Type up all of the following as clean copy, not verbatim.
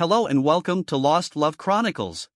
Hello and welcome to Lost Love Chronicles.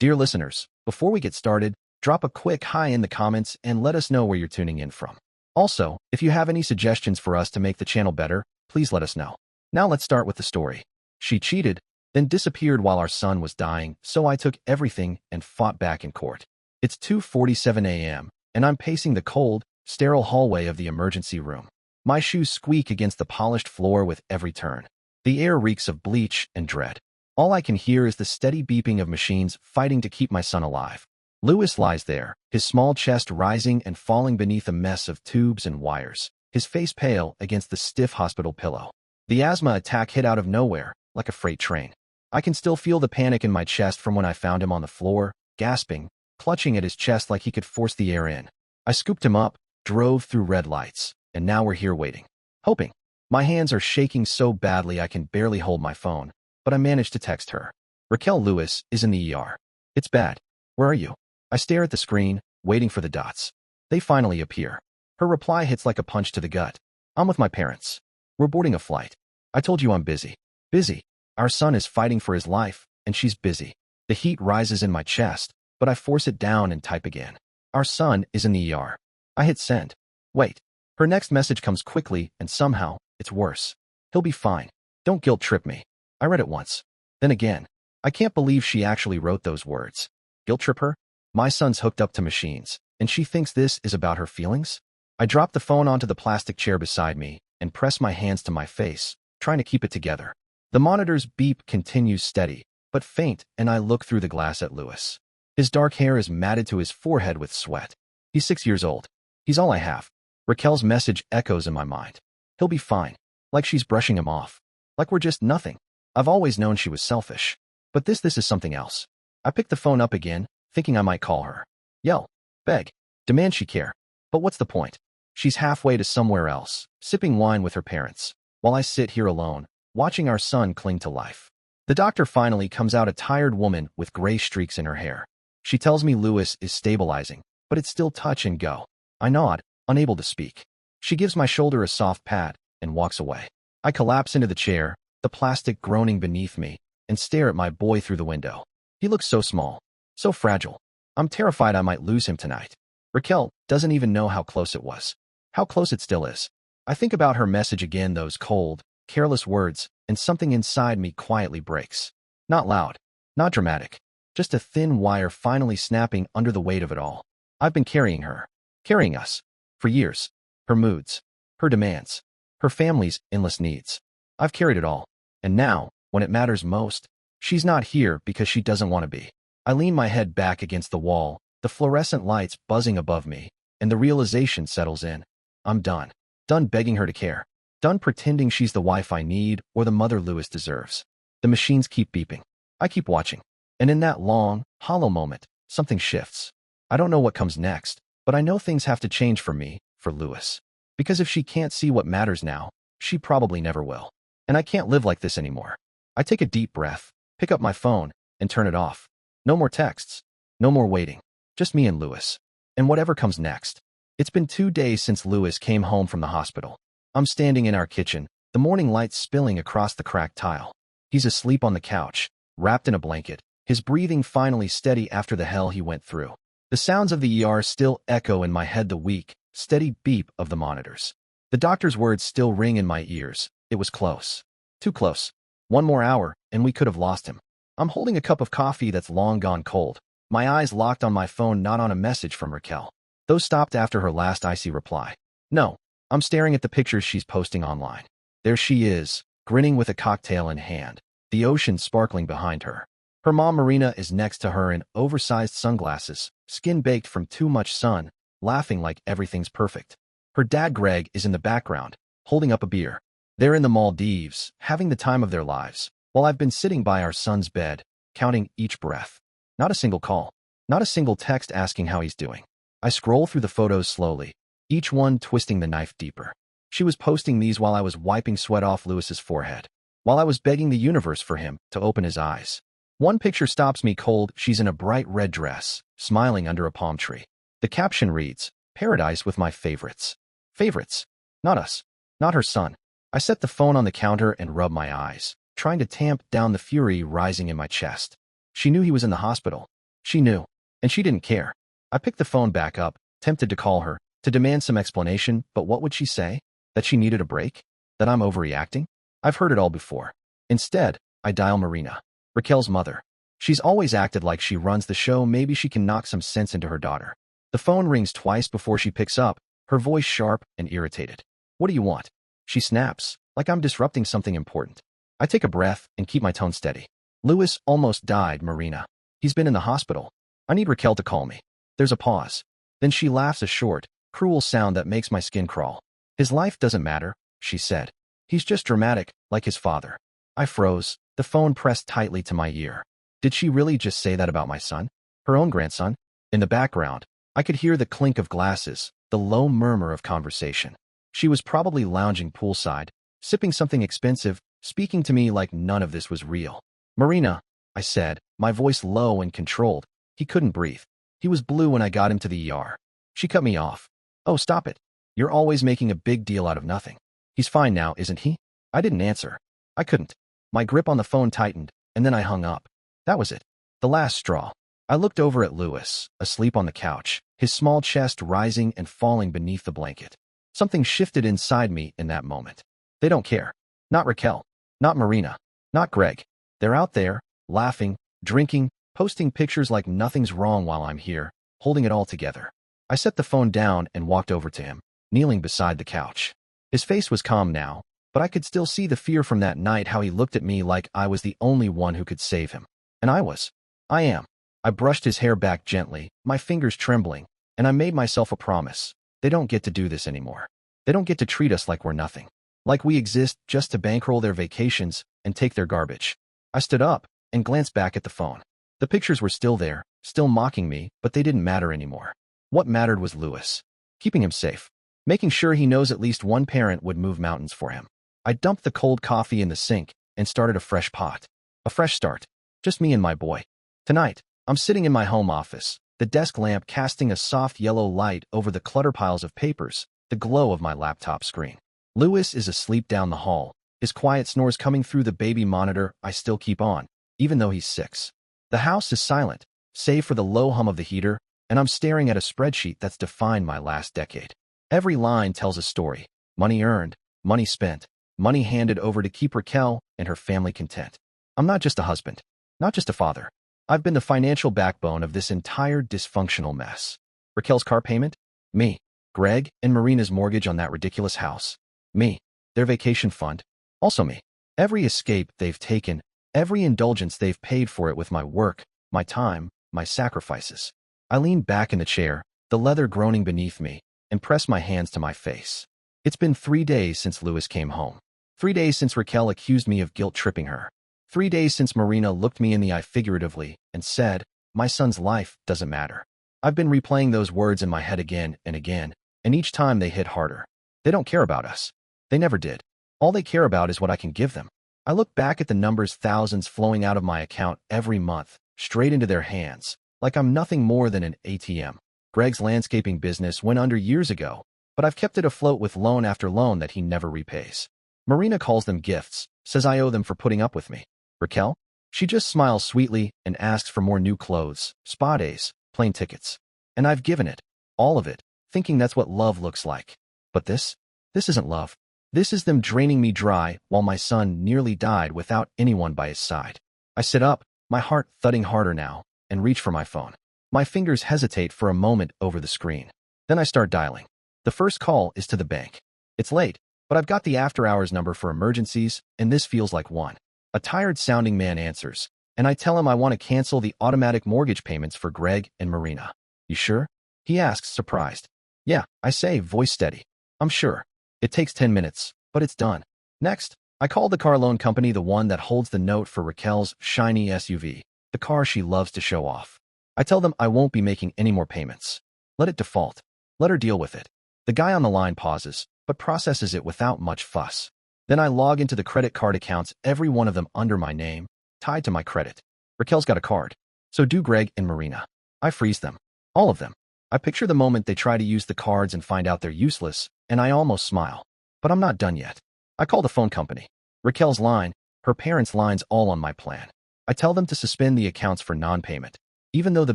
Dear listeners, before we get started, drop a quick hi in the comments and let us know where you're tuning in from. Also, if you have any suggestions for us to make the channel better, please let us know. Now let's start with the story. She cheated, then disappeared while our son was dying, so I took everything and fought back in court. It's 2:47 a.m., and I'm pacing the cold, sterile hallway of the emergency room. My shoes squeak against the polished floor with every turn. The air reeks of bleach and dread. All I can hear is the steady beeping of machines fighting to keep my son alive. Lewis lies there, his small chest rising and falling beneath a mess of tubes and wires, his face pale against the stiff hospital pillow. The asthma attack hit out of nowhere, like a freight train. I can still feel the panic in my chest from when I found him on the floor, gasping, clutching at his chest like he could force the air in. I scooped him up, drove through red lights, and now we're here waiting. Hoping. My hands are shaking so badly I can barely hold my phone, but I managed to text her. Raquel Lewis is in the ER. It's bad. Where are you? I stare at the screen, waiting for the dots. They finally appear. Her reply hits like a punch to the gut. I'm with my parents. We're boarding a flight. I told you I'm busy. Busy. Our son is fighting for his life, and she's busy. The heat rises in my chest, but I force it down and type again. Our son is in the ER. I hit send. Wait. Her next message comes quickly, and somehow, it's worse. He'll be fine. Don't guilt trip me. I read it once. Then again. I can't believe she actually wrote those words. Guilt trip her? My son's hooked up to machines, and she thinks this is about her feelings? I drop the phone onto the plastic chair beside me and press my hands to my face, trying to keep it together. The monitor's beep continues steady, but faint, and I look through the glass at Lewis. His dark hair is matted to his forehead with sweat. He's 6 years old. He's all I have. Raquel's message echoes in my mind. He'll be fine. Like she's brushing him off. Like we're just nothing. I've always known she was selfish. But this is something else. I pick the phone up again, thinking I might call her. Yell. Beg. Demand she care. But what's the point? She's halfway to somewhere else, sipping wine with her parents, while I sit here alone, watching our son cling to life. The doctor finally comes out, a tired woman with gray streaks in her hair. She tells me Lewis is stabilizing, but it's still touch and go. I nod, unable to speak. She gives my shoulder a soft pat and walks away. I collapse into the chair, the plastic groaning beneath me, and stare at my boy through the window. He looks so small, so fragile. I'm terrified I might lose him tonight. Raquel doesn't even know how close it was. How close it still is. I think about her message again, those cold, careless words, and something inside me quietly breaks. Not loud, not dramatic, just a thin wire finally snapping under the weight of it all. I've been carrying her, carrying us, for years. Her moods, her demands, her family's endless needs. I've carried it all. And now, when it matters most, she's not here because she doesn't want to be. I lean my head back against the wall, the fluorescent lights buzzing above me, and the realization settles in. I'm done. Done begging her to care. Done pretending she's the wife I need or the mother Lewis deserves. The machines keep beeping. I keep watching. And in that long, hollow moment, something shifts. I don't know what comes next, but I know things have to change for me, for Lewis. Because if she can't see what matters now, she probably never will. And I can't live like this anymore. I take a deep breath, pick up my phone, and turn it off. No more texts. No more waiting. Just me and Lewis. And whatever comes next. It's been 2 days since Lewis came home from the hospital. I'm standing in our kitchen, the morning light spilling across the cracked tile. He's asleep on the couch, wrapped in a blanket, his breathing finally steady after the hell he went through. The sounds of the ER still echo in my head, the weak, steady beep of the monitors. The doctor's words still ring in my ears. It was close. Too close. 1 more hour, and we could have lost him. I'm holding a cup of coffee that's long gone cold, my eyes locked on my phone, not on a message from Raquel. Those stopped after her last icy reply. No, I'm staring at the pictures she's posting online. There she is, grinning with a cocktail in hand, the ocean sparkling behind her. Her mom Marina is next to her in oversized sunglasses, skin baked from too much sun, laughing like everything's perfect. Her dad Greg is in the background, holding up a beer. They're in the Maldives, having the time of their lives, while I've been sitting by our son's bed, counting each breath. Not a single call, not a single text asking how he's doing. I scroll through the photos slowly, each one twisting the knife deeper. She was posting these while I was wiping sweat off Lewis's forehead, while I was begging the universe for him to open his eyes. One picture stops me cold. She's in a bright red dress, smiling under a palm tree. The caption reads, "Paradise with my favorites." Favorites. Not us. Not her son. I set the phone on the counter and rub my eyes. trying to tamp down the fury rising in my chest. She knew he was in the hospital. She knew, and she didn't care. I picked the phone back up, tempted to call her, to demand some explanation, but what would she say? That she needed a break? That I'm overreacting? I've heard it all before. Instead, I dial Marina, Raquel's mother. She's always acted like she runs the show. Maybe she can knock some sense into her daughter. The phone rings twice before she picks up, her voice sharp and irritated. What do you want? She snaps, like I'm disrupting something important. I take a breath and keep my tone steady. Louis almost died, Marina. He's been in the hospital. I need Raquel to call me. There's a pause. Then she laughs, a short, cruel sound that makes my skin crawl. His life doesn't matter, she said. He's just dramatic, like his father. I froze, the phone pressed tightly to my ear. Did she really just say that about my son? Her own grandson? In the background, I could hear the clink of glasses, the low murmur of conversation. She was probably lounging poolside, sipping something expensive, speaking to me like none of this was real. Marina, I said, my voice low and controlled. He couldn't breathe. He was blue when I got him to the ER. She cut me off. Oh, stop it. You're always making a big deal out of nothing. He's fine now, isn't he? I didn't answer. I couldn't. My grip on the phone tightened, and then I hung up. That was it. The last straw. I looked over at Louis, asleep on the couch, his small chest rising and falling beneath the blanket. Something shifted inside me in that moment. They don't care. Not Raquel. Not Marina. Not Greg. They're out there, laughing, drinking, posting pictures like nothing's wrong while I'm here, holding it all together. I set the phone down and walked over to him, kneeling beside the couch. His face was calm now, but I could still see the fear from that night, how he looked at me like I was the only one who could save him. And I was. I am. I brushed his hair back gently, my fingers trembling, and I made myself a promise. They don't get to do this anymore. They don't get to treat us like we're nothing. Like we exist just to bankroll their vacations and take their garbage. I stood up and glanced back at the phone. The pictures were still there, still mocking me, but they didn't matter anymore. What mattered was Louis. Keeping him safe. Making sure he knows at least one parent would move mountains for him. I dumped the cold coffee in the sink and started a fresh pot. A fresh start. Just me and my boy. Tonight, I'm sitting in my home office, the desk lamp casting a soft yellow light over the clutter piles of papers, the glow of my laptop screen. Louis is asleep down the hall, his quiet snores coming through the baby monitor I still keep on, even though he's 6. The house is silent, save for the low hum of the heater, and I'm staring at a spreadsheet that's defined my last decade. Every line tells a story. Money earned, money spent, money handed over to keep Raquel and her family content. I'm not just a husband, not just a father. I've been the financial backbone of this entire dysfunctional mess. Raquel's car payment? Me. Greg and Marina's mortgage on that ridiculous house? Me. Their vacation fund? Also me. Every escape they've taken, every indulgence they've paid for it with my work, my time, my sacrifices. I leaned back in the chair, the leather groaning beneath me, and pressed my hands to my face. It's been 3 days since Louis came home. 3 days since Raquel accused me of guilt-tripping her. 3 days since Marina looked me in the eye figuratively and said, my son's life doesn't matter. I've been replaying those words in my head again, and each time they hit harder. They don't care about us. They never did. All they care about is what I can give them. I look back at the numbers, thousands flowing out of my account every month, straight into their hands, like I'm nothing more than an ATM. Greg's landscaping business went under years ago, but I've kept it afloat with loan after loan that he never repays. Marina calls them gifts, says I owe them for putting up with me. Raquel? She just smiles sweetly and asks for more new clothes, spa days, plane tickets. And I've given it, all of it, thinking that's what love looks like. But this isn't love. This is them draining me dry while my son nearly died without anyone by his side. I sit up, my heart thudding harder now, and reach for my phone. My fingers hesitate for a moment over the screen. Then I start dialing. The first call is to the bank. It's late, but I've got the after-hours number for emergencies, and this feels like one. A tired-sounding man answers, and I tell him I want to cancel the automatic mortgage payments for Greg and Marina. You sure? He asks, surprised. Yeah, I say, voice steady. I'm sure. It takes 10 minutes, but it's done. Next, I call the car loan company, the one that holds the note for Raquel's shiny SUV, the car she loves to show off. I tell them I won't be making any more payments. Let it default. Let her deal with it. The guy on the line pauses, but processes it without much fuss. Then I log into the credit card accounts, every one of them under my name, tied to my credit. Raquel's got a card. So do Greg and Marina. I freeze them. All of them. I picture the moment they try to use the cards and find out they're useless, and I almost smile. But I'm not done yet. I call the phone company. Raquel's line, her parents' lines all on my plan. I tell them to suspend the accounts for non-payment, even though the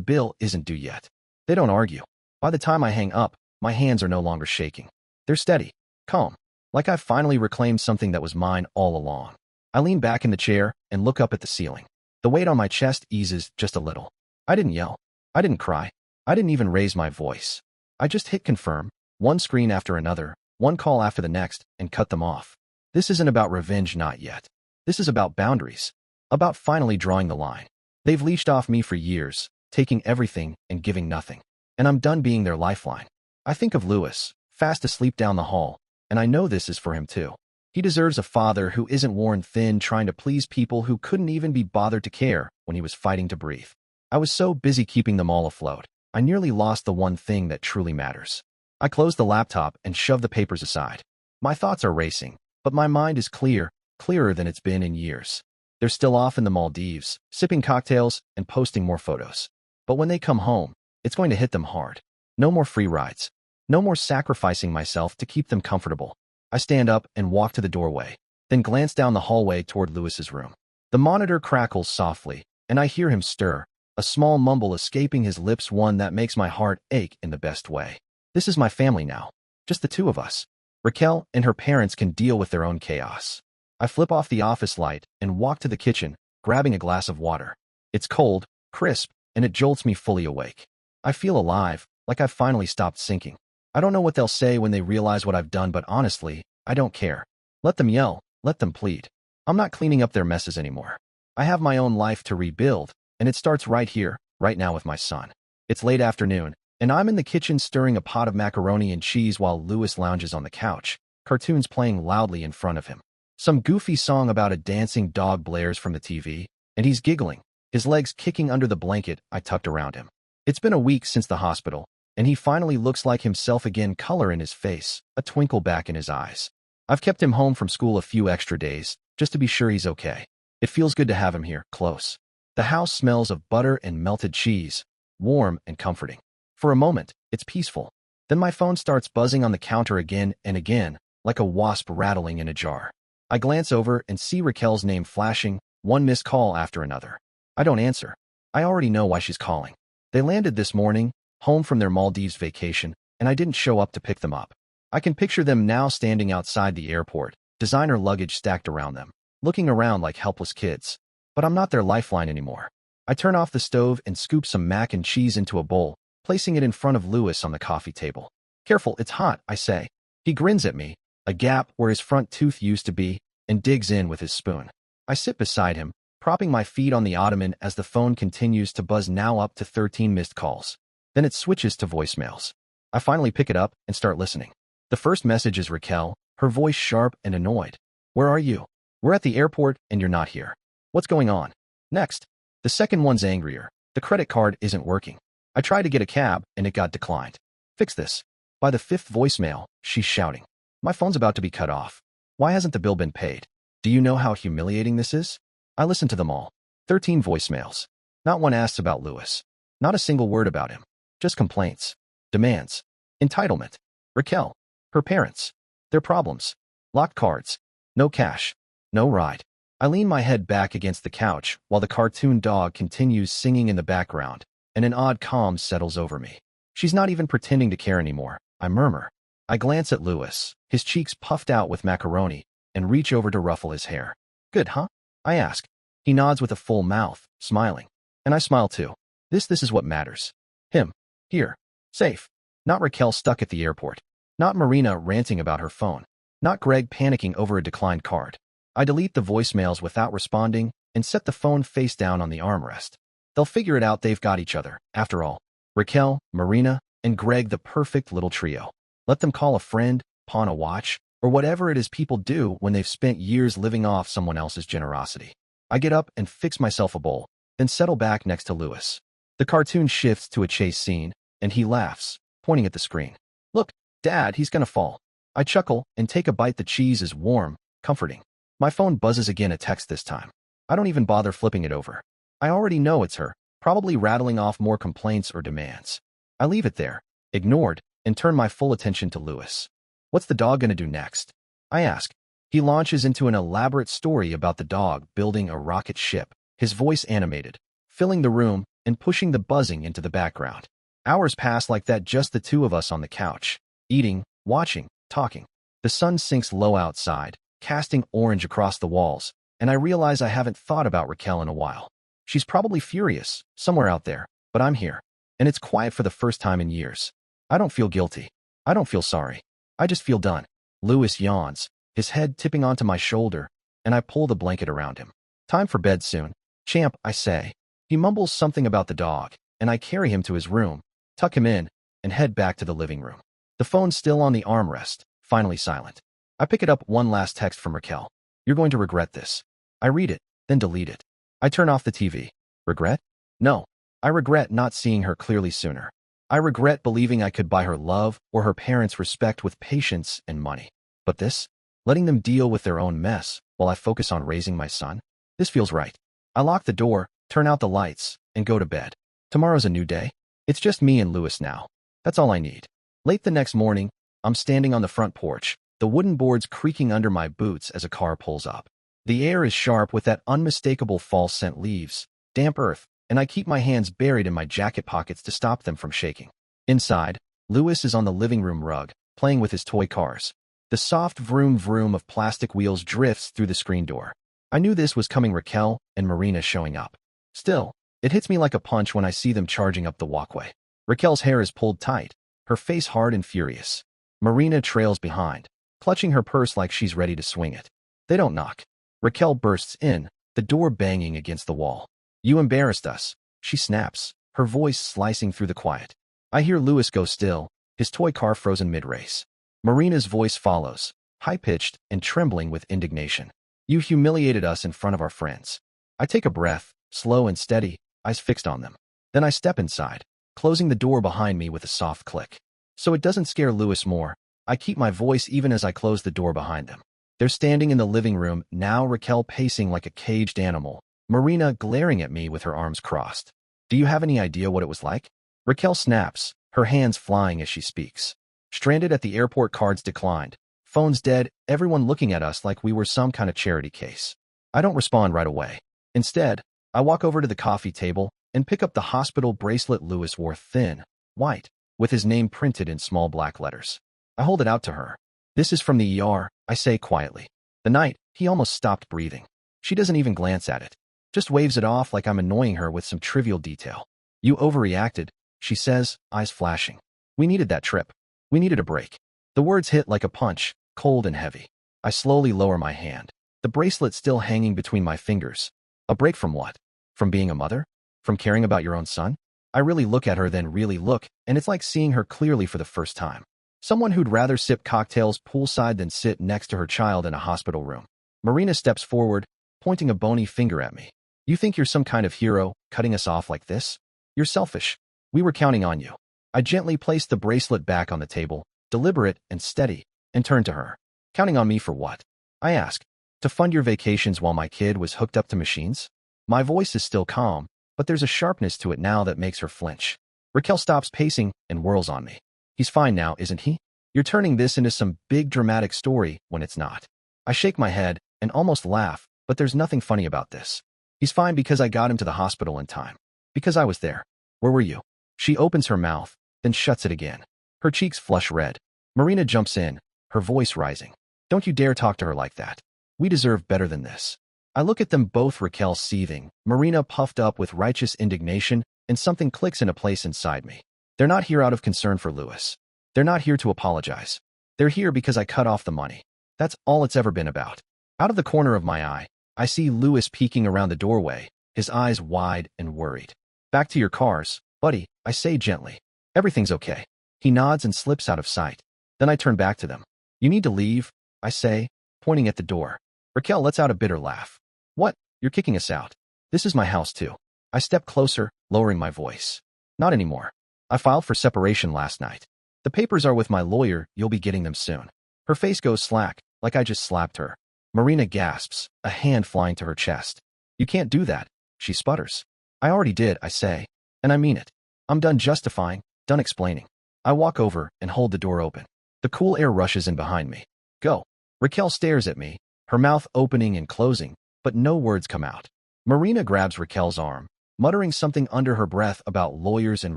bill isn't due yet. They don't argue. By the time I hang up, my hands are no longer shaking. They're steady, calm, like I've finally reclaimed something that was mine all along. I lean back in the chair and look up at the ceiling. The weight on my chest eases just a little. I didn't yell. I didn't cry. I didn't even raise my voice. I just hit confirm, one screen after another, one call after the next, and cut them off. This isn't about revenge, not yet. This is about boundaries. About finally drawing the line. They've leashed off me for years, taking everything and giving nothing. And I'm done being their lifeline. I think of Lewis, fast asleep down the hall, and I know this is for him too. He deserves a father who isn't worn thin trying to please people who couldn't even be bothered to care when he was fighting to breathe. I was so busy keeping them all afloat, I nearly lost the one thing that truly matters. I closed the laptop and shoved the papers aside. My thoughts are racing, but my mind is clear, clearer than it's been in years. They're still off in the Maldives, sipping cocktails and posting more photos. But when they come home, it's going to hit them hard. No more free rides. No more sacrificing myself to keep them comfortable. I stand up and walk to the doorway, then glance down the hallway toward Lewis's room. The monitor crackles softly, and I hear him stir, a small mumble escaping his lips, one that makes my heart ache in the best way. This is my family now. Just the two of us. Raquel and her parents can deal with their own chaos. I flip off the office light and walk to the kitchen, grabbing a glass of water. It's cold, crisp, and it jolts me fully awake. I feel alive, like I've finally stopped sinking. I don't know what they'll say when they realize what I've done, but honestly, I don't care. Let them yell, let them plead. I'm not cleaning up their messes anymore. I have my own life to rebuild, and it starts right here, right now with my son. It's late afternoon, and I'm in the kitchen stirring a pot of macaroni and cheese while Lewis lounges on the couch, cartoons playing loudly in front of him. Some goofy song about a dancing dog blares from the TV, and he's giggling, his legs kicking under the blanket I tucked around him. It's been a week since the hospital, and he finally looks like himself again, color in his face, a twinkle back in his eyes. I've kept him home from school a few extra days, just to be sure he's okay. It feels good to have him here, close. The house smells of butter and melted cheese, warm and comforting. For a moment, it's peaceful. Then my phone starts buzzing on the counter again and again, like a wasp rattling in a jar. I glance over and see Raquel's name flashing, one missed call after another. I don't answer. I already know why she's calling. They landed this morning, home from their Maldives vacation, and I didn't show up to pick them up. I can picture them now standing outside the airport, designer luggage stacked around them, looking around like helpless kids. But I'm not their lifeline anymore. I turn off the stove and scoop some mac and cheese into a bowl, placing it in front of Lewis on the coffee table. Careful, it's hot, I say. He grins at me, a gap where his front tooth used to be, and digs in with his spoon. I sit beside him, propping my feet on the ottoman as the phone continues to buzz, now up to 13 missed calls. Then it switches to voicemails. I finally pick it up and start listening. The first message is Raquel, her voice sharp and annoyed. Where are you? We're at the airport and you're not here. What's going on? Next. The second one's angrier. The credit card isn't working. I tried to get a cab and it got declined. Fix this. By the fifth voicemail, she's shouting. My phone's about to be cut off. Why hasn't the bill been paid? Do you know how humiliating this is? I listened to them all. 13 voicemails. Not one asks about Lewis. Not a single word about him. Just complaints. Demands. Entitlement. Raquel. Her parents. Their problems. Locked cards. No cash. No ride. I lean my head back against the couch while the cartoon dog continues singing in the background, and an odd calm settles over me. She's not even pretending to care anymore, I murmur. I glance at Lewis, his cheeks puffed out with macaroni, and reach over to ruffle his hair. Good, huh? I ask. He nods with a full mouth, smiling. And I smile too. This is what matters. Him. Here. Safe. Not Raquel stuck at the airport. Not Marina ranting about her phone. Not Greg panicking over a declined card. I delete the voicemails without responding and set the phone face down on the armrest. They'll figure it out, they've got each other, after all. Raquel, Marina, and Greg, the perfect little trio. Let them call a friend, pawn a watch, or whatever it is people do when they've spent years living off someone else's generosity. I get up and fix myself a bowl, then settle back next to Lewis. The cartoon shifts to a chase scene, and he laughs, pointing at the screen. Look, Dad, he's gonna fall. I chuckle and take a bite. The cheese is warm, comforting. My phone buzzes again, a text this time. I don't even bother flipping it over. I already know it's her, probably rattling off more complaints or demands. I leave it there, ignored, and turn my full attention to Lewis. What's the dog gonna do next? I ask. He launches into an elaborate story about the dog building a rocket ship, his voice animated, filling the room and pushing the buzzing into the background. Hours pass like that, just the two of us on the couch, eating, watching, talking. The sun sinks low outside, casting orange across the walls, and I realize I haven't thought about Raquel in a while. She's probably furious, somewhere out there, but I'm here, and it's quiet for the first time in years. I don't feel guilty. I don't feel sorry. I just feel done. Louis yawns, his head tipping onto my shoulder, and I pull the blanket around him. Time for bed soon. Champ, I say. He mumbles something about the dog, and I carry him to his room, tuck him in, and head back to the living room. The phone's still on the armrest, finally silent. I pick it up. One last text from Raquel. You're going to regret this. I read it, then delete it. I turn off the TV. Regret? No. I regret not seeing her clearly sooner. I regret believing I could buy her love or her parents' respect with patience and money. But this? Letting them deal with their own mess while I focus on raising my son? This feels right. I lock the door, turn out the lights, and go to bed. Tomorrow's a new day. It's just me and Louis now. That's all I need. Late the next morning, I'm standing on the front porch, the wooden boards creaking under my boots as a car pulls up. The air is sharp with that unmistakable fall scent, leaves, damp earth, and I keep my hands buried in my jacket pockets to stop them from shaking. Inside, Louis is on the living room rug, playing with his toy cars. The soft vroom vroom of plastic wheels drifts through the screen door. I knew this was coming. Raquel and Marina showing up. Still, it hits me like a punch when I see them charging up the walkway. Raquel's hair is pulled tight, her face hard and furious. Marina trails behind, clutching her purse like she's ready to swing it. They don't knock. Raquel bursts in, the door banging against the wall. You embarrassed us, she snaps, her voice slicing through the quiet. I hear Louis go still, his toy car frozen mid-race. Marina's voice follows, high-pitched and trembling with indignation. You humiliated us in front of our friends. I take a breath, slow and steady, eyes fixed on them. Then I step inside, closing the door behind me with a soft click. So it doesn't scare Louis more, I keep my voice even as I close the door behind them. They're standing in the living room, now Raquel pacing like a caged animal, Marina glaring at me with her arms crossed. Do you have any idea what it was like? Raquel snaps, her hands flying as she speaks. Stranded at the airport, cards declined. Phone's dead, everyone looking at us like we were some kind of charity case. I don't respond right away. Instead, I walk over to the coffee table and pick up the hospital bracelet Louis wore, thin, white, with his name printed in small black letters. I hold it out to her. This is from the ER, I say quietly. The night, he almost stopped breathing. She doesn't even glance at it. Just waves it off like I'm annoying her with some trivial detail. You overreacted, she says, eyes flashing. We needed that trip. We needed a break. The words hit like a punch, cold and heavy. I slowly lower my hand, the bracelet still hanging between my fingers. A break from what? From being a mother? From caring about your own son? I really look at her, then really look, and it's like seeing her clearly for the first time. Someone who'd rather sip cocktails poolside than sit next to her child in a hospital room. Marina steps forward, pointing a bony finger at me. You think you're some kind of hero, cutting us off like this? You're selfish. We were counting on you. I gently placed the bracelet back on the table, deliberate and steady, and turned to her. Counting on me for what? I ask. To fund your vacations while my kid was hooked up to machines? My voice is still calm, but there's a sharpness to it now that makes her flinch. Raquel stops pacing and whirls on me. He's fine now, isn't he? You're turning this into some big dramatic story when it's not. I shake my head and almost laugh, but there's nothing funny about this. He's fine because I got him to the hospital in time. Because I was there. Where were you? She opens her mouth, then shuts it again. Her cheeks flush red. Marina jumps in, her voice rising. Don't you dare talk to her like that. We deserve better than this. I look at them both, Raquel seething, Marina puffed up with righteous indignation, and something clicks into place inside me. They're not here out of concern for Louis. They're not here to apologize. They're here because I cut off the money. That's all it's ever been about. Out of the corner of my eye, I see Louis peeking around the doorway, his eyes wide and worried. Back to your cars, buddy, I say gently. Everything's okay. He nods and slips out of sight. Then I turn back to them. You need to leave, I say, pointing at the door. Raquel lets out a bitter laugh. What? You're kicking us out. This is my house too. I step closer, lowering my voice. Not anymore. I filed for separation last night. The papers are with my lawyer, you'll be getting them soon. Her face goes slack, like I just slapped her. Marina gasps, a hand flying to her chest. You can't do that, she sputters. I already did, I say. And I mean it. I'm done justifying, done explaining. I walk over and hold the door open. The cool air rushes in behind me. Go. Raquel stares at me, her mouth opening and closing, but no words come out. Marina grabs Raquel's arm, muttering something under her breath about lawyers and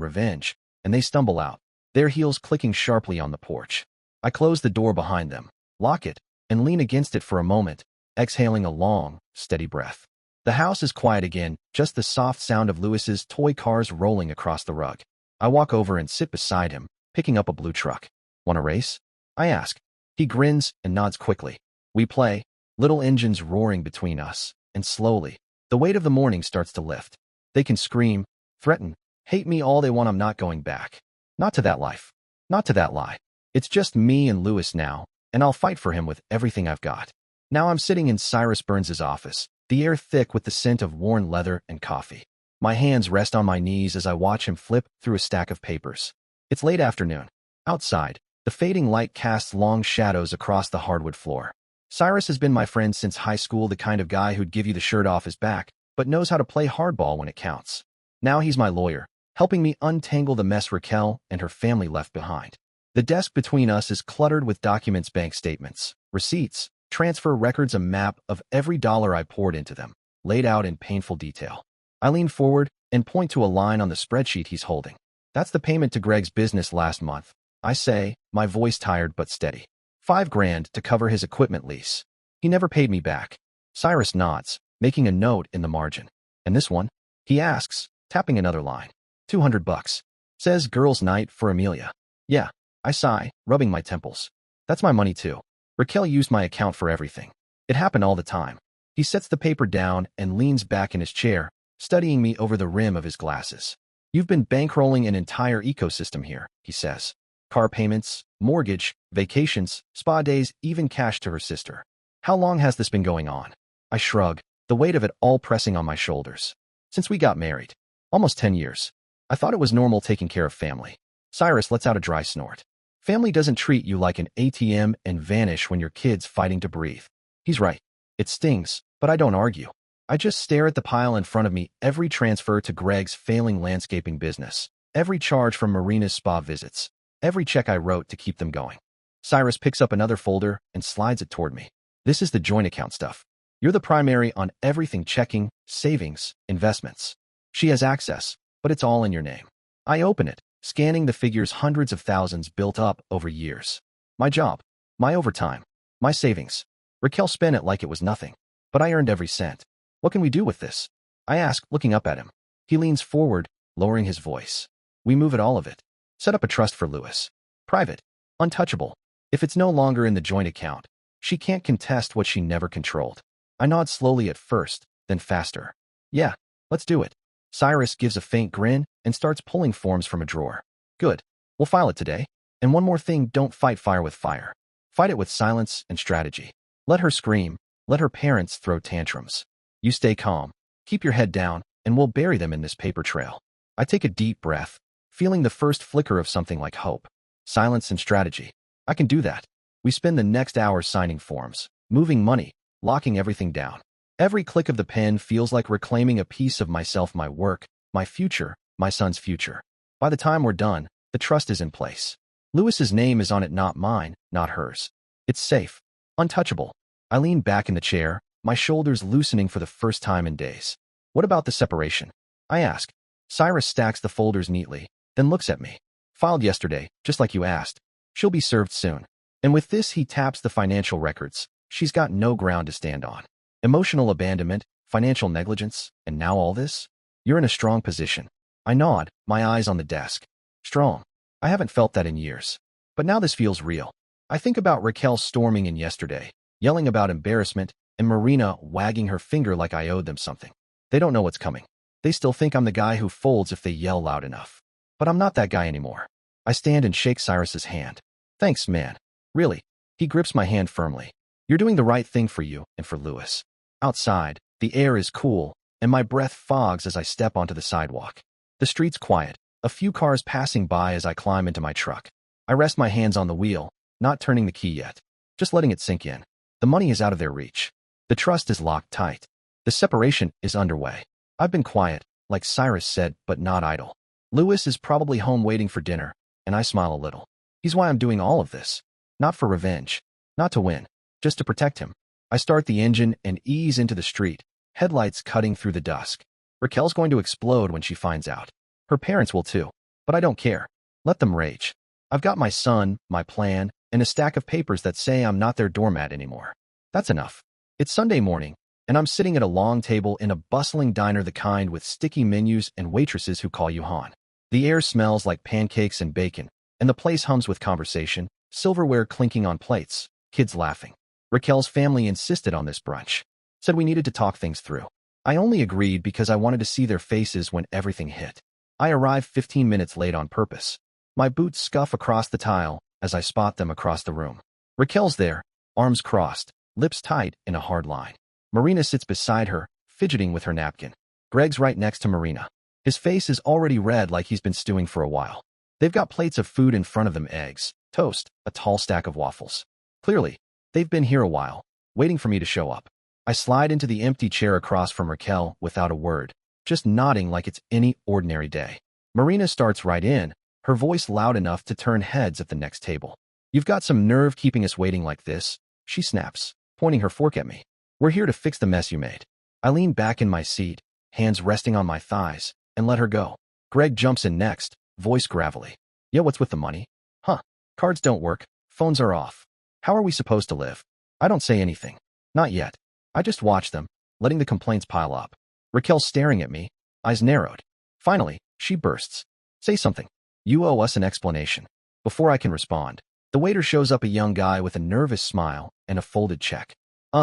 revenge, and they stumble out, their heels clicking sharply on the porch. I close the door behind them, lock it, and lean against it for a moment, exhaling a long, steady breath. The house is quiet again, just the soft sound of Louis's toy cars rolling across the rug. I walk over and sit beside him, picking up a blue truck. Want a race? I ask. He grins and nods quickly. We play, little engines roaring between us, and slowly, the weight of the morning starts to lift. They can scream, threaten, hate me all they want. I'm not going back. Not to that life. Not to that lie. It's just me and Louis now, and I'll fight for him with everything I've got. Now I'm sitting in Cyrus Burns's office, the air thick with the scent of worn leather and coffee. My hands rest on my knees as I watch him flip through a stack of papers. It's late afternoon. Outside, the fading light casts long shadows across the hardwood floor. Cyrus has been my friend since high school, the kind of guy who'd give you the shirt off his back, but knows how to play hardball when it counts. Now he's my lawyer, helping me untangle the mess Raquel and her family left behind. The desk between us is cluttered with documents, bank statements, receipts, transfer records, a map of every dollar I poured into them, laid out in painful detail. I lean forward and point to a line on the spreadsheet he's holding. That's the payment to Greg's business last month, I say, my voice tired but steady. $5,000 to cover his equipment lease. He never paid me back. Cyrus nods, making a note in the margin. And this one? He asks, tapping another line. $200. Says girls' night for Amelia. Yeah, I sigh, rubbing my temples. That's my money too. Raquel used my account for everything. It happened all the time. He sets the paper down and leans back in his chair, studying me over the rim of his glasses. You've been bankrolling an entire ecosystem here, he says. Car payments, mortgage, vacations, spa days, even cash to her sister. How long has this been going on? I shrug, the weight of it all pressing on my shoulders. Since we got married. Almost 10 years. I thought it was normal taking care of family. Cyrus lets out a dry snort. Family doesn't treat you like an ATM and vanish when your kid's fighting to breathe. He's right. It stings, but I don't argue. I just stare at the pile in front of me, every transfer to Greg's failing landscaping business, every charge from Marina's spa visits, every check I wrote to keep them going. Cyrus picks up another folder and slides it toward me. This is the joint account stuff. You're the primary on everything: checking, savings, investments. She has access, but it's all in your name. I open it, scanning the figures, hundreds of thousands built up over years. My job, my overtime, my savings. Raquel spent it like it was nothing, but I earned every cent. What can we do with this? I ask, looking up at him. He leans forward, lowering his voice. We move it, all of it. Set up a trust for Louis. Private. Untouchable. If it's no longer in the joint account, she can't contest what she never controlled. I nod slowly at first, then faster. Yeah, let's do it. Cyrus gives a faint grin and starts pulling forms from a drawer. Good. We'll file it today. And one more thing, don't fight fire with fire. Fight it with silence and strategy. Let her scream. Let her parents throw tantrums. You stay calm, keep your head down, and we'll bury them in this paper trail. I take a deep breath, feeling the first flicker of something like hope. Silence and strategy. I can do that. We spend the next hour signing forms, moving money, locking everything down. Every click of the pen feels like reclaiming a piece of myself, my work, my future, my son's future. By the time we're done, the trust is in place. Louis's name is on it, not mine, not hers. It's safe, untouchable. I lean back in the chair, my shoulders loosening for the first time in days. What about the separation? I ask. Cyrus stacks the folders neatly, then looks at me. Filed yesterday, just like you asked. She'll be served soon. And with this, he taps the financial records. She's got no ground to stand on. Emotional abandonment, financial negligence, and now all this? You're in a strong position. I nod, my eyes on the desk. Strong. I haven't felt that in years. But now this feels real. I think about Raquel storming in yesterday, yelling about embarrassment, and Marina wagging her finger like I owed them something. They don't know what's coming. They still think I'm the guy who folds if they yell loud enough. But I'm not that guy anymore. I stand and shake Cyrus's hand. Thanks, man. Really. He grips my hand firmly. You're doing the right thing for you and for Louis. Outside, the air is cool, and my breath fogs as I step onto the sidewalk. The street's quiet, a few cars passing by as I climb into my truck. I rest my hands on the wheel, not turning the key yet, just letting it sink in. The money is out of their reach. The trust is locked tight. The separation is underway. I've been quiet, like Cyrus said, but not idle. Louis is probably home waiting for dinner, and I smile a little. He's why I'm doing all of this. Not for revenge. Not to win. just to protect him. I start the engine and ease into the street, headlights cutting through the dusk. Raquel's going to explode when she finds out. Her parents will too, but I don't care. Let them rage. I've got my son, my plan, and a stack of papers that say I'm not their doormat anymore. That's enough. It's Sunday morning, and I'm sitting at a long table in a bustling diner, the kind with sticky menus and waitresses who call you hon. The air smells like pancakes and bacon, and the place hums with conversation, silverware clinking on plates, kids laughing. Raquel's family insisted on this brunch, said we needed to talk things through. I only agreed because I wanted to see their faces when everything hit. I arrived 15 minutes late on purpose. My boots scuff across the tile as I spot them across the room. Raquel's there, arms crossed, lips tight in a hard line. Marina sits beside her, fidgeting with her napkin. Greg's right next to Marina. His face is already red like he's been stewing for a while. They've got plates of food in front of them, eggs, toast, a tall stack of waffles. Clearly, they've been here a while, waiting for me to show up. I slide into the empty chair across from Raquel without a word, just nodding like it's any ordinary day. Marina starts right in, her voice loud enough to turn heads at the next table. "You've got some nerve keeping us waiting like this," she snaps, pointing her fork at me. "We're here to fix the mess you made." I lean back in my seat, hands resting on my thighs, and let her go. Greg jumps in next, voice gravelly. "Yeah, what's with the money? Huh? Cards don't work, phones are off. How are we supposed to live?" I don't say anything. Not yet. I just watch them, letting the complaints pile up. Raquel's staring at me, eyes narrowed. Finally, she bursts. "Say something. You owe us an explanation." Before I can respond, the waiter shows up, a young guy with a nervous smile and a folded check.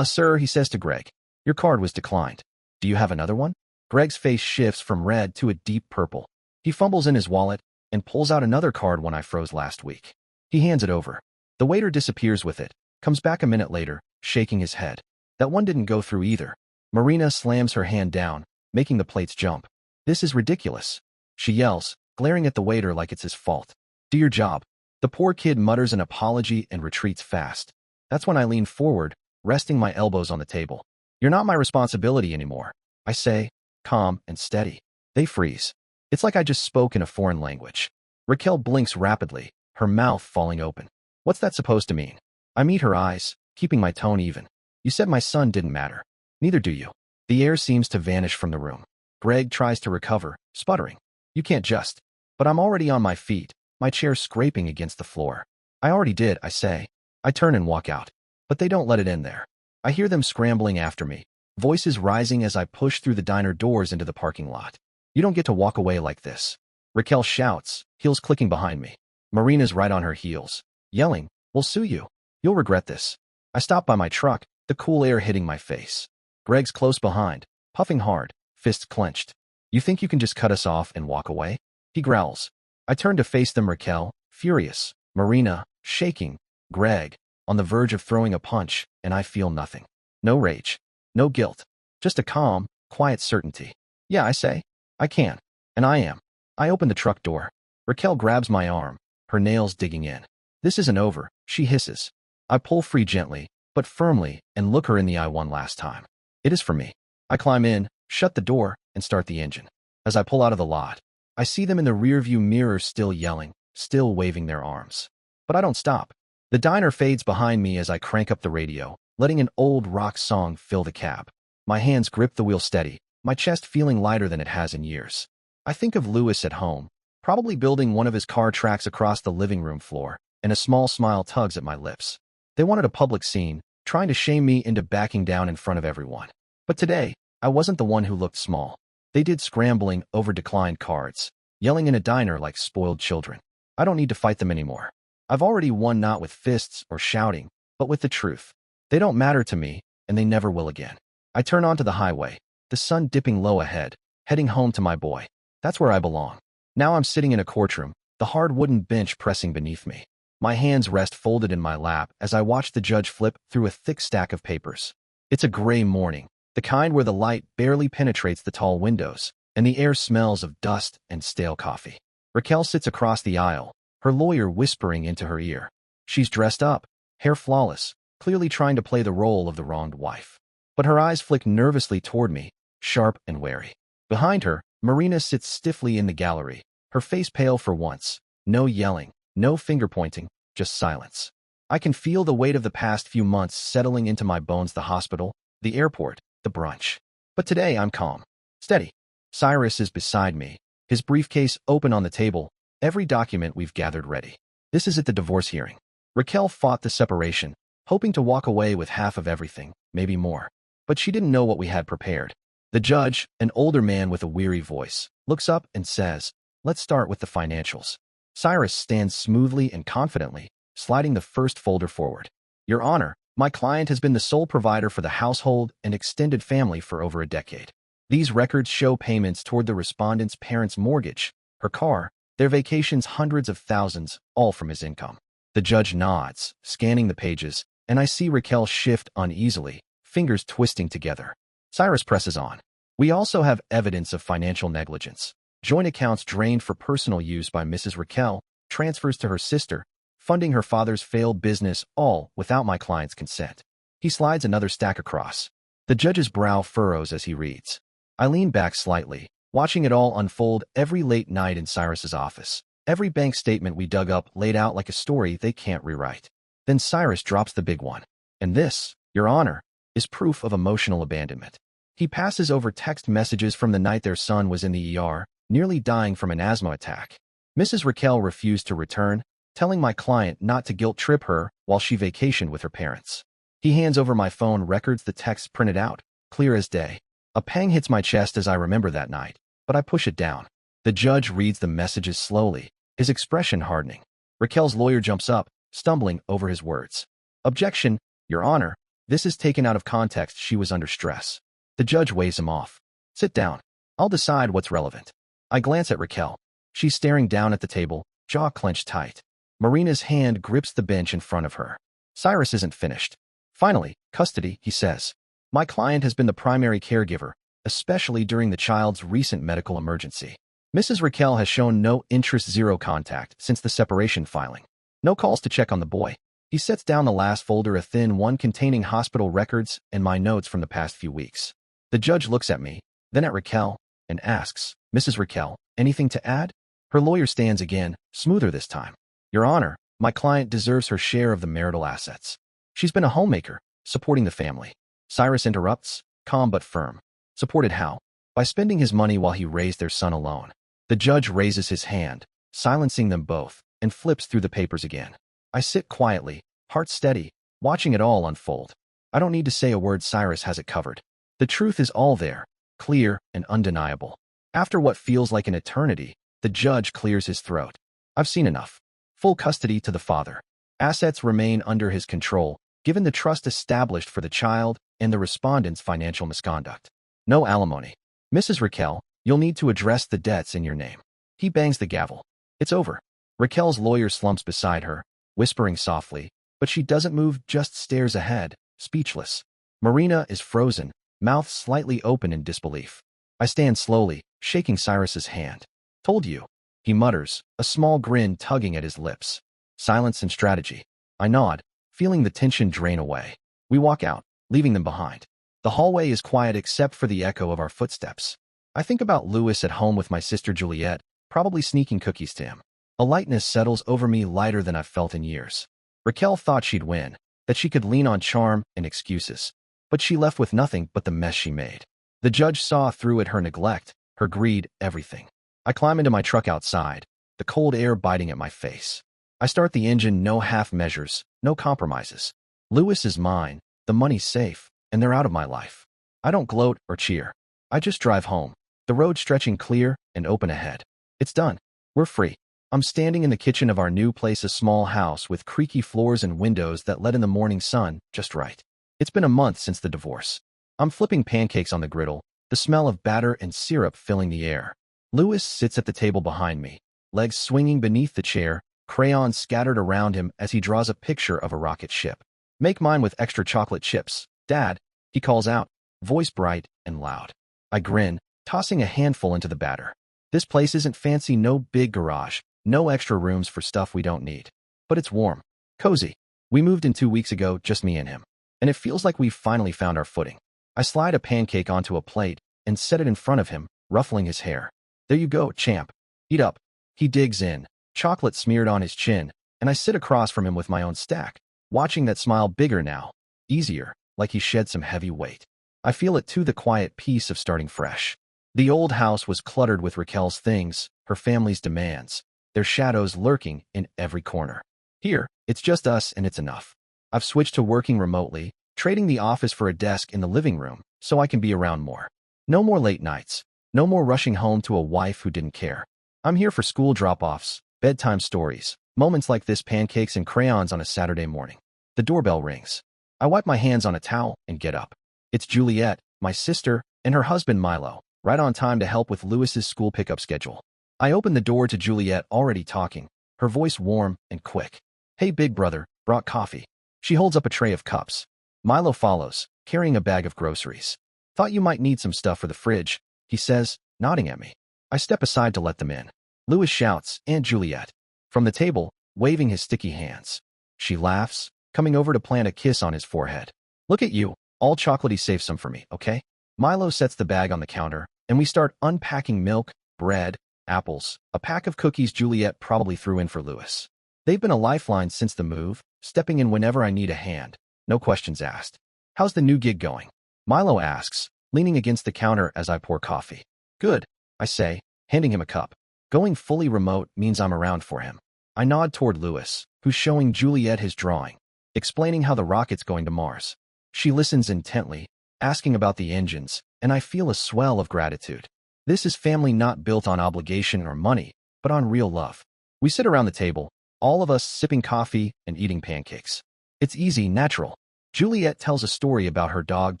Sir," he says to Greg, "your card was declined. Do you have another one?" Greg's face shifts from red to a deep purple. He fumbles in his wallet and pulls out another card, one I froze last week. He hands it over. The waiter disappears with it, comes back a minute later, shaking his head. "That one didn't go through either." Marina slams her hand down, making the plates jump. "This is ridiculous," she yells, glaring at the waiter like it's his fault. "Do your job." The poor kid mutters an apology and retreats fast. That's when I lean forward, resting my elbows on the table. "You're not my responsibility anymore," I say, calm and steady. They freeze. It's like I just spoke in a foreign language. Raquel blinks rapidly, her mouth falling open. What's that supposed to mean? I meet her eyes, keeping my tone even. "You said my son didn't matter. Neither do you." The air seems to vanish from the room. Greg tries to recover, sputtering. "You can't just." But I'm already on my feet, my chair scraping against the floor. "I already did," I say. I turn and walk out. But they don't let it end there. I hear them scrambling after me, voices rising as I push through the diner doors into the parking lot. "You don't get to walk away like this," Raquel shouts, heels clicking behind me. Marina's right on her heels, yelling, "We'll sue you. You'll regret this." I stop by my truck, the cool air hitting my face. Greg's close behind, puffing hard, fists clenched. "You think you can just cut us off and walk away?" he growls. I turn to face them, Raquel, furious, Marina, shaking, Greg, on the verge of throwing a punch, and I feel nothing. No rage. No guilt. Just a calm, quiet certainty. "Yeah," I say. "I can. And I am." I open the truck door. Raquel grabs my arm, her nails digging in. "This isn't over," she hisses. I pull free gently, but firmly, and look her in the eye one last time. "It is for me." I climb in, shut the door, and start the engine. As I pull out of the lot, I see them in the rearview mirror, still yelling, still waving their arms. But I don't stop. The diner fades behind me as I crank up the radio, letting an old rock song fill the cab. My hands grip the wheel steady, my chest feeling lighter than it has in years. I think of Louis at home, probably building one of his car tracks across the living room floor, and a small smile tugs at my lips. They wanted a public scene, trying to shame me into backing down in front of everyone. But today, I wasn't the one who looked small. They did, scrambling over declined cards, yelling in a diner like spoiled children. I don't need to fight them anymore. I've already won, not with fists or shouting, but with the truth. They don't matter to me, and they never will again. I turn onto the highway, the sun dipping low ahead, heading home to my boy. That's where I belong. Now I'm sitting in a courtroom, the hard wooden bench pressing beneath me. My hands rest folded in my lap as I watch the judge flip through a thick stack of papers. It's a gray morning, the kind where the light barely penetrates the tall windows, and the air smells of dust and stale coffee. Raquel sits across the aisle, her lawyer whispering into her ear. She's dressed up, hair flawless, clearly trying to play the role of the wronged wife. But her eyes flick nervously toward me, sharp and wary. Behind her, Marina sits stiffly in the gallery, her face pale for once. No yelling, no finger pointing, just silence. I can feel the weight of the past few months settling into my bones: the hospital, the airport, the brunch. But today I'm calm, steady. Cyrus is beside me, his briefcase open on the table, every document we've gathered ready. This is at the divorce hearing. Raquel fought the separation, hoping to walk away with half of everything, maybe more. But she didn't know what we had prepared. The judge, an older man with a weary voice, looks up and says, "Let's start with the financials." Cyrus stands smoothly and confidently, sliding the first folder forward. "Your Honor, my client has been the sole provider for the household and extended family for over a decade. These records show payments toward the respondent's parents' mortgage, her car, their vacations, hundreds of thousands, all from his income." The judge nods, scanning the pages, and I see Raquel shift uneasily, fingers twisting together. Cyrus presses on. "We also have evidence of financial negligence. Joint accounts drained for personal use by Mrs. Raquel, transfers to her sister, funding her father's failed business, all without my client's consent." He slides another stack across. The judge's brow furrows as he reads. I lean back slightly, watching it all unfold. Every late night in Cyrus's office, every bank statement we dug up laid out like a story they can't rewrite. Then Cyrus drops the big one. "And this, Your Honor, is proof of emotional abandonment." He passes over text messages from the night their son was in the ER, nearly dying from an asthma attack. Mrs. Raquel refused to return, telling my client not to guilt-trip her while she vacationed with her parents. He hands over my phone records, the text printed out, clear as day. A pang hits my chest as I remember that night, but I push it down. The judge reads the messages slowly, his expression hardening. Raquel's lawyer jumps up, stumbling over his words. "Objection, Your Honor, this is taken out of context. She was under stress." The judge waves him off. "Sit down. I'll decide what's relevant." I glance at Raquel. She's staring down at the table, jaw clenched tight. Marina's hand grips the bench in front of her. Cyrus isn't finished. "Finally, custody," he says. "My client has been the primary caregiver, especially during the child's recent medical emergency. Mrs. Raquel has shown no interest, zero contact since the separation filing. No calls to check on the boy." He sets down the last folder, a thin one containing hospital records and my notes from the past few weeks. The judge looks at me, then at Raquel, and asks, "Mrs. Raquel, anything to add?" Her lawyer stands again, smoother this time. "Your Honor, my client deserves her share of the marital assets. She's been a homemaker, supporting the family." Cyrus interrupts, calm but firm. "Supported how?" "By spending his money while he raised their son alone." The judge raises his hand, silencing them both, and flips through the papers again. I sit quietly, heart steady, watching it all unfold. I don't need to say a word. Cyrus has it covered. The truth is all there, clear and undeniable. After what feels like an eternity, the judge clears his throat. "I've seen enough. Full custody to the father. Assets remain under his control, given the trust established for the child and the respondent's financial misconduct. No alimony. Mrs. Raquel, you'll need to address the debts in your name." He bangs the gavel. "It's over." Raquel's lawyer slumps beside her, whispering softly, but she doesn't move, just stares ahead, speechless. Marina is frozen, mouth slightly open in disbelief. I stand slowly, shaking Cyrus's hand. "Told you," he mutters, a small grin tugging at his lips. Silence and strategy. I nod, feeling the tension drain away. We walk out, leaving them behind. The hallway is quiet except for the echo of our footsteps. I think about Louis at home with my sister Juliet, probably sneaking cookies to him. A lightness settles over me, lighter than I've felt in years. Raquel thought she'd win, that she could lean on charm and excuses. But she left with nothing but the mess she made. The judge saw through it, her neglect, her greed, everything. I climb into my truck outside, the cold air biting at my face. I start the engine, no half measures, no compromises. Louis is mine, the money's safe, and they're out of my life. I don't gloat or cheer. I just drive home, the road stretching clear and open ahead. It's done. We're free. I'm standing in the kitchen of our new place, a small house with creaky floors and windows that let in the morning sun just right. It's been a month since the divorce. I'm flipping pancakes on the griddle, the smell of batter and syrup filling the air. Louis sits at the table behind me, legs swinging beneath the chair, crayons scattered around him as he draws a picture of a rocket ship. "Make mine with extra chocolate chips, Dad," he calls out, voice bright and loud. I grin, tossing a handful into the batter. This place isn't fancy, no big garage, no extra rooms for stuff we don't need. But it's warm, cozy. We moved in 2 weeks ago, just me and him. And it feels like we've finally found our footing. I slide a pancake onto a plate and set it in front of him, ruffling his hair. "There you go, champ. Eat up." He digs in, chocolate smeared on his chin, and I sit across from him with my own stack. watching that smile bigger now, easier, like he shed some heavy weight. I feel it too, the quiet peace of starting fresh. The old house was cluttered with Raquel's things, her family's demands, their shadows lurking in every corner. Here, it's just us and it's enough. I've switched to working remotely, trading the office for a desk in the living room so I can be around more. No more late nights, no more rushing home to a wife who didn't care. I'm here for school drop-offs, bedtime stories, moments like this, pancakes and crayons on a Saturday morning. The doorbell rings. I wipe my hands on a towel and get up. It's Juliet, my sister, and her husband Milo, right on time to help with Lewis's school pickup schedule. I open the door to Juliet already talking, her voice warm and quick. Hey big brother, brought coffee. She holds up a tray of cups. Milo follows, carrying a bag of groceries. Thought you might need some stuff for the fridge, he says, nodding at me. I step aside to let them in. Lewis shouts, Aunt Juliet, from the table, waving his sticky hands. She laughs, coming over to plant a kiss on his forehead. Look at you, all chocolatey, save some for me, okay? Milo sets the bag on the counter, and we start unpacking milk, bread, apples, a pack of cookies Juliet probably threw in for Lewis. They've been a lifeline since the move, stepping in whenever I need a hand, no questions asked. How's the new gig going? Milo asks, leaning against the counter as I pour coffee. Good, I say, handing him a cup. Going fully remote means I'm around for him. I nod toward Lewis, who's showing Juliet his drawing, explaining how the rocket's going to Mars. She listens intently, asking about the engines, and I feel a swell of gratitude. This is family not built on obligation or money, but on real love. We sit around the table, all of us sipping coffee and eating pancakes. It's easy, natural. Juliet tells a story about her dog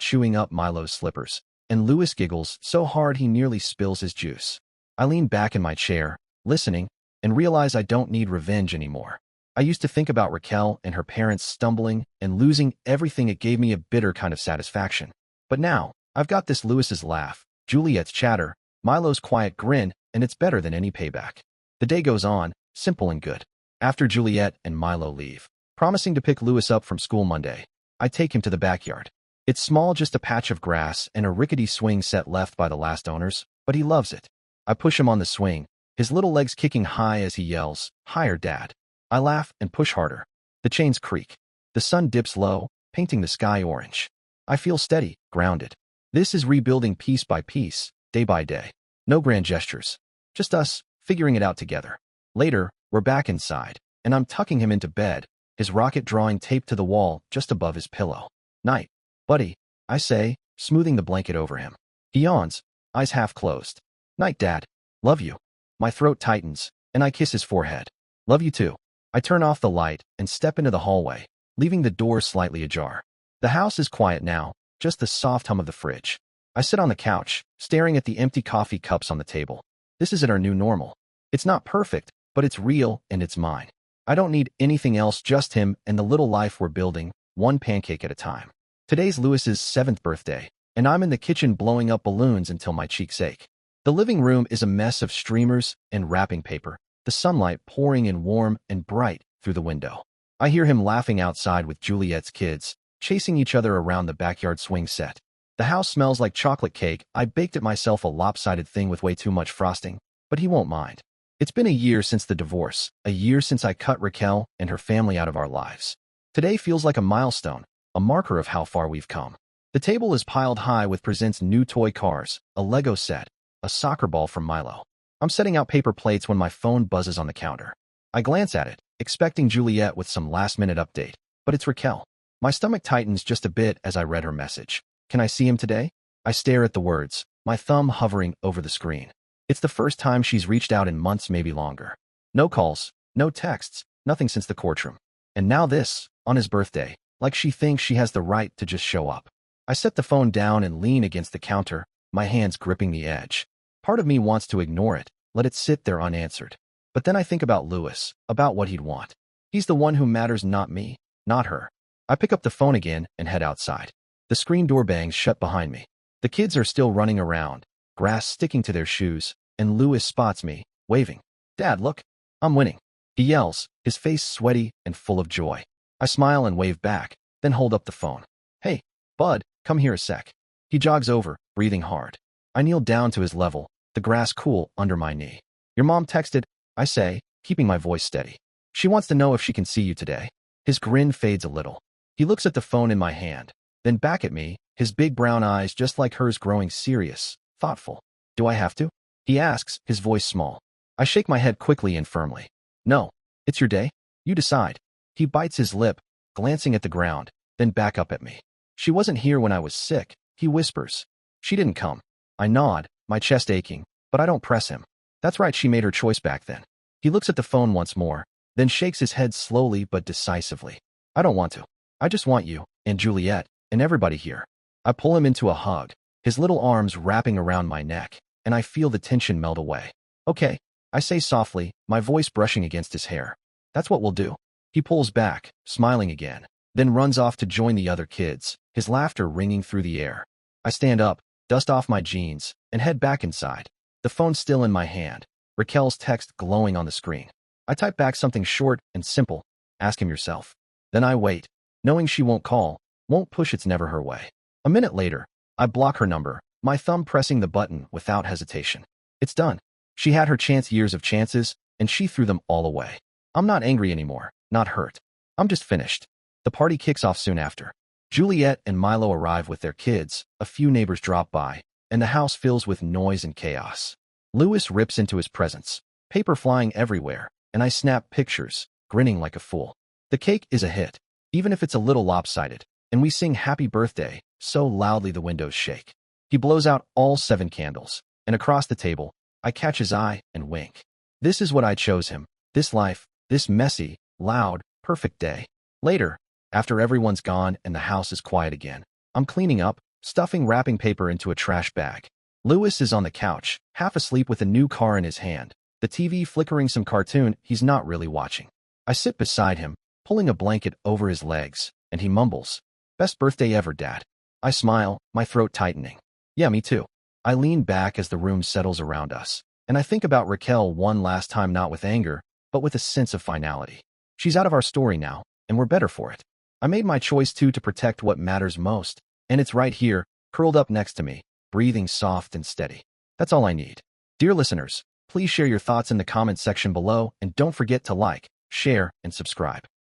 chewing up Milo's slippers, and Lewis giggles so hard he nearly spills his juice. I lean back in my chair, listening, and realize I don't need revenge anymore. I used to think about Raquel and her parents stumbling and losing everything. It gave me a bitter kind of satisfaction. But now, I've got this: Lewis's laugh, Juliet's chatter, Milo's quiet grin, and it's better than any payback. The day goes on, simple and good. After Juliet and Milo leave, promising to pick Lewis up from school Monday, I take him to the backyard. It's small, just a patch of grass and a rickety swing set left by the last owners, but he loves it. I push him on the swing, his little legs kicking high as he yells, "Higher, Dad." I laugh and push harder. The chains creak. The sun dips low, painting the sky orange. I feel steady, grounded. This is rebuilding piece by piece, day by day. No grand gestures. Just us, figuring it out together. Later, we're back inside, and I'm tucking him into bed, his rocket drawing taped to the wall just above his pillow. Night, buddy, I say, smoothing the blanket over him. He yawns, eyes half closed. Night, Dad. Love you. My throat tightens, and I kiss his forehead. Love you too. I turn off the light and step into the hallway, leaving the door slightly ajar. The house is quiet now, just the soft hum of the fridge. I sit on the couch, staring at the empty coffee cups on the table. This isn't our new normal. It's not perfect, but it's real and it's mine. I don't need anything else, just him and the little life we're building, one pancake at a time. Today's Lewis's 7th birthday, and I'm in the kitchen blowing up balloons until my cheeks ache. The living room is a mess of streamers and wrapping paper, the sunlight pouring in warm and bright through the window. I hear him laughing outside with Juliet's kids, chasing each other around the backyard swing set. The house smells like chocolate cake. I baked it myself, a lopsided thing with way too much frosting, but he won't mind. It's been a year since the divorce, a year since I cut Raquel and her family out of our lives. Today feels like a milestone, a marker of how far we've come. The table is piled high with presents: new toy cars, a Lego set, a soccer ball from Milo. I'm setting out paper plates when my phone buzzes on the counter. I glance at it, expecting Juliet with some last-minute update, but it's Raquel. My stomach tightens just a bit as I read her message. Can I see him today? I stare at the words, my thumb hovering over the screen. It's the first time she's reached out in months, maybe longer. No calls, no texts, nothing since the courtroom. And now this, on his birthday, like she thinks she has the right to just show up. I set the phone down and lean against the counter, my hands gripping the edge. Part of me wants to ignore it, let it sit there unanswered. But then I think about Lewis, about what he'd want. He's the one who matters, not me, not her. I pick up the phone again and head outside. The screen door bangs shut behind me. The kids are still running around, grass sticking to their shoes, and Lewis spots me, waving. Dad, look, I'm winning. He yells, his face sweaty and full of joy. I smile and wave back, then hold up the phone. Hey, bud, come here a sec. He jogs over, breathing hard. I kneel down to his level, the grass cool under my knee. Your mom texted, I say, keeping my voice steady. She wants to know if she can see you today. His grin fades a little. He looks at the phone in my hand, then back at me, his big brown eyes just like hers growing serious, thoughtful. Do I have to? He asks, his voice small. I shake my head quickly and firmly. No. It's your day. You decide. He bites his lip, glancing at the ground, then back up at me. She wasn't here when I was sick, he whispers. She didn't come. I nod, my chest aching, but I don't press him. That's right, she made her choice back then. He looks at the phone once more, then shakes his head slowly but decisively. I don't want to. I just want you, and Juliet, and everybody here. I pull him into a hug, his little arms wrapping around my neck, and I feel the tension melt away. Okay, I say softly, my voice brushing against his hair. That's what we'll do. He pulls back, smiling again, then runs off to join the other kids, his laughter ringing through the air. I stand up, dust off my jeans, and head back inside. The phone still in my hand, Raquel's text glowing on the screen. I type back something short and simple. Ask him yourself. Then I wait, knowing she won't call, won't push, it's never her way. A minute later, I block her number, my thumb pressing the button without hesitation. It's done. She had her chance, years of chances, and she threw them all away. I'm not angry anymore, not hurt. I'm just finished. The party kicks off soon after. Juliet and Milo arrive with their kids, a few neighbors drop by, and the house fills with noise and chaos. Louis rips into his presence, paper flying everywhere, and I snap pictures, grinning like a fool. The cake is a hit, even if it's a little lopsided, and we sing happy birthday so loudly the windows shake. He blows out all 7 candles, and across the table, I catch his eye and wink. This is what I chose him, this life, this messy, loud, perfect day. Later, after everyone's gone and the house is quiet again, I'm cleaning up, stuffing wrapping paper into a trash bag. Louis is on the couch, half asleep with a new car in his hand, the TV flickering some cartoon he's not really watching. I sit beside him, pulling a blanket over his legs, and he mumbles, "Best birthday ever, Dad." I smile, my throat tightening. Yeah, me too. I lean back as the room settles around us, and I think about Raquel one last time, not with anger, but with a sense of finality. She's out of our story now, and we're better for it. I made my choice too, to protect what matters most, and it's right here, curled up next to me, breathing soft and steady. That's all I need. Dear listeners, please share your thoughts in the comments section below, and don't forget to like, share, and subscribe.